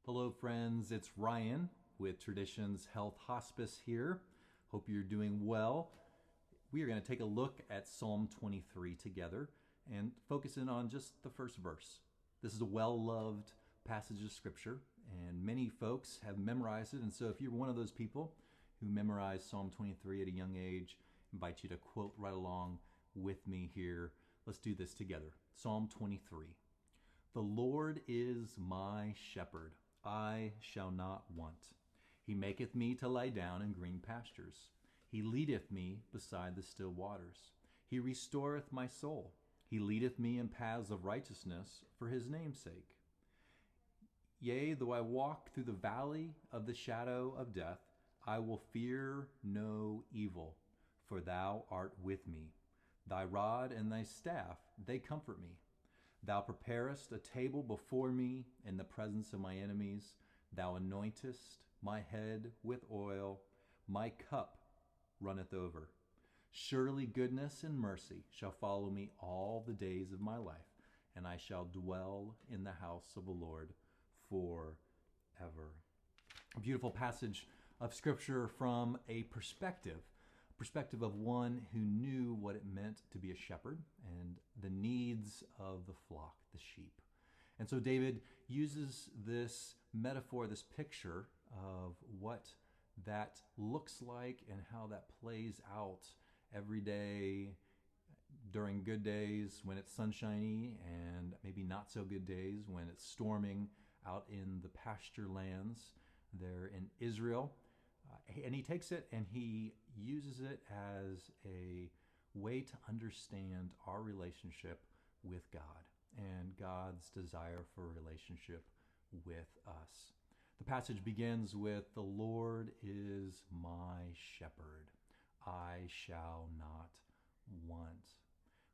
Hello, friends. It's Ryan with Traditions Health Hospice here. Hope you're doing well. We are going to take a look at Psalm 23 together and focus in on just the first verse. This is a well-loved passage of scripture, and many folks have memorized it. And so if you're one of those people who memorized Psalm 23 at a young age, I invite you to quote right along with me here. Let's do this together. Psalm 23. The Lord is my shepherd, I shall not want. He maketh me to lie down in green pastures. He leadeth me beside the still waters. He restoreth my soul. He leadeth me in paths of righteousness for his name's sake. Yea, though I walk through the valley of the shadow of death, I will fear no evil, for thou art with me. Thy rod and thy staff, they comfort me. Thou preparest a table before me in the presence of my enemies. Thou anointest my head with oil. My cup runneth over. Surely goodness and mercy shall follow me all the days of my life, and I shall dwell in the house of the Lord forever. A beautiful passage of scripture from a perspective of one who knew what it meant to be a shepherd and the needs of the flock, the sheep. And so David uses this metaphor, this picture of what that looks like and how that plays out every day during good days when it's sunshiny and maybe not so good days when it's storming out in the pasture lands there in Israel. And he takes it and he uses it as a way to understand our relationship with God and God's desire for a relationship with us. The passage begins with, "The Lord is my shepherd. I shall not want."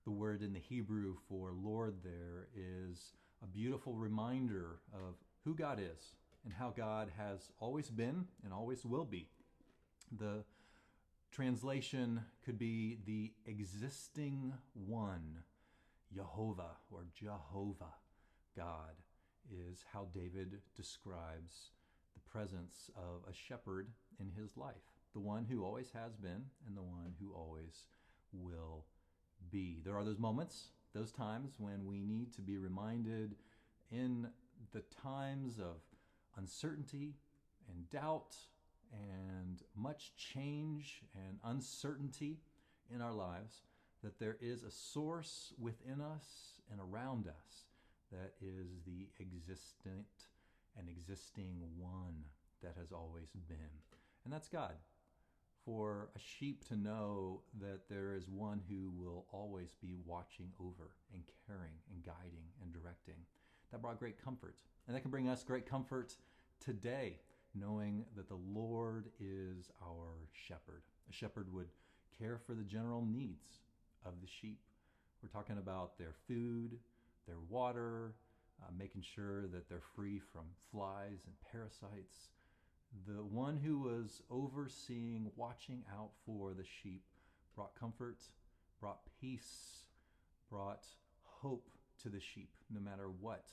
The word in the Hebrew for Lord there is a beautiful reminder of who God is and how God has always been and always will be. The translation could be the existing one, Jehovah or Jehovah. God is how David describes the presence of a shepherd in his life, the one who always has been and the one who always will be. There are those moments, those times when we need to be reminded in the times of uncertainty and doubt and much change and uncertainty in our lives, that there is a source within us and around us that is the existent and existing one that has always been. And that's God. For a sheep to know that there is one who will always be watching over and caring and guiding and directing, that brought great comfort. And that can bring us great comfort today, knowing that the Lord is our shepherd. A shepherd would care for the general needs of the sheep. We're talking about their food, their water, making sure that they're free from flies and parasites. The one who was overseeing, watching out for the sheep, brought comfort, brought peace, brought hope to the sheep, no matter what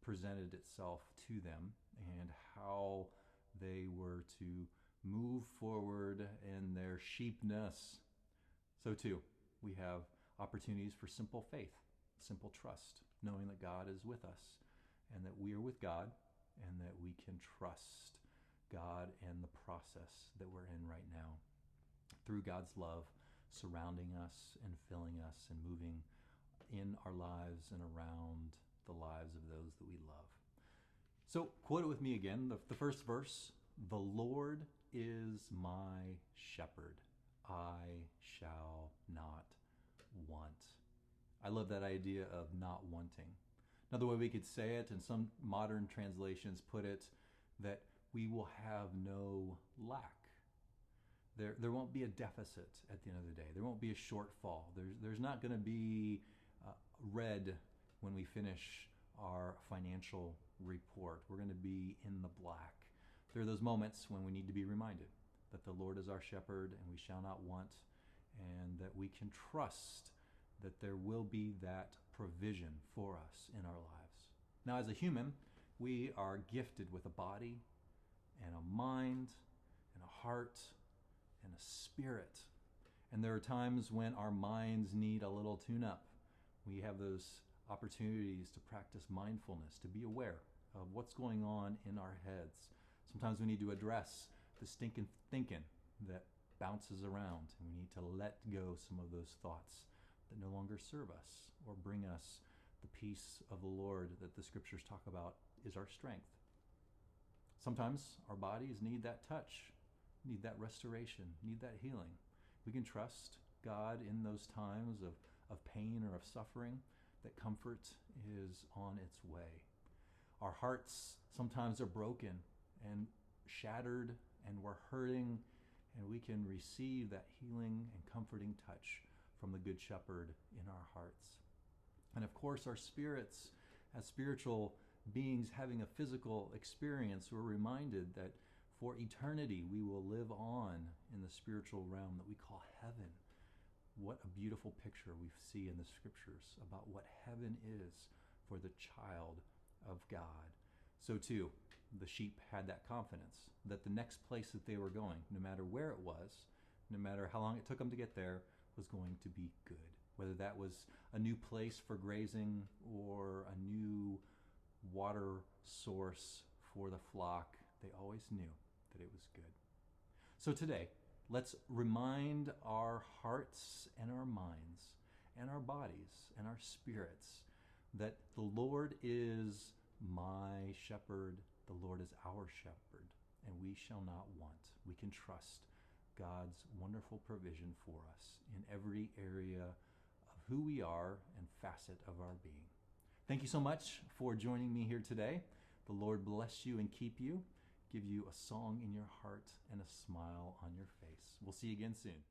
presented itself to them and how they were to move forward in their sheepness. So too, we have opportunities for simple faith, simple trust, knowing that God is with us and that we are with God and that we can trust God and the process that we're in right now through God's love surrounding us and filling us and moving in our lives and around the lives of those that we love. So quote it with me again, the first verse, "The Lord is my shepherd. I shall not want." I love that idea of not wanting. Another way we could say it, and some modern translations put it, that we will have no lack. There won't be a deficit at the end of the day. There won't be a shortfall. There's not going to be red when we finish our financial report. We're going to be in the black. There are those moments when we need to be reminded that the Lord is our shepherd and we shall not want, and that we can trust that there will be that provision for us in our lives. Now, as a human, We are gifted with a body and a mind and a heart and a spirit. And there are times when our minds need a little tune up. We have those opportunities to practice mindfulness, to be aware of what's going on in our heads. Sometimes we need to address the stinking thinking that bounces around, and we need to let go some of those thoughts that no longer serve us or bring us the peace of the Lord that the scriptures talk about is our strength. Sometimes our bodies need that touch, need that restoration, need that healing. We can trust God in those times of pain or of suffering, that comfort is on its way. Our hearts sometimes are broken and shattered, and we're hurting, and we can receive that healing and comforting touch from the Good Shepherd in our hearts. And of course, our spirits, as spiritual beings having a physical experience, we're reminded that for eternity we will live on in the spiritual realm that we call heaven. What a beautiful picture we see in the scriptures about what heaven is for the child of God. So too, the sheep had that confidence that the next place that they were going, no matter where it was, no matter how long it took them to get there, was going to be good. Whether that was a new place for grazing or a new water source for the flock, they always knew that it was good. So today, let's remind our hearts and our minds and our bodies and our spirits that the Lord is my shepherd, the Lord is our shepherd, and we shall not want. We can trust God's wonderful provision for us in every area of who we are and facet of our being. Thank you so much for joining me here today. The Lord bless you and keep you, give you a song in your heart and a smile on your face. We'll see you again soon.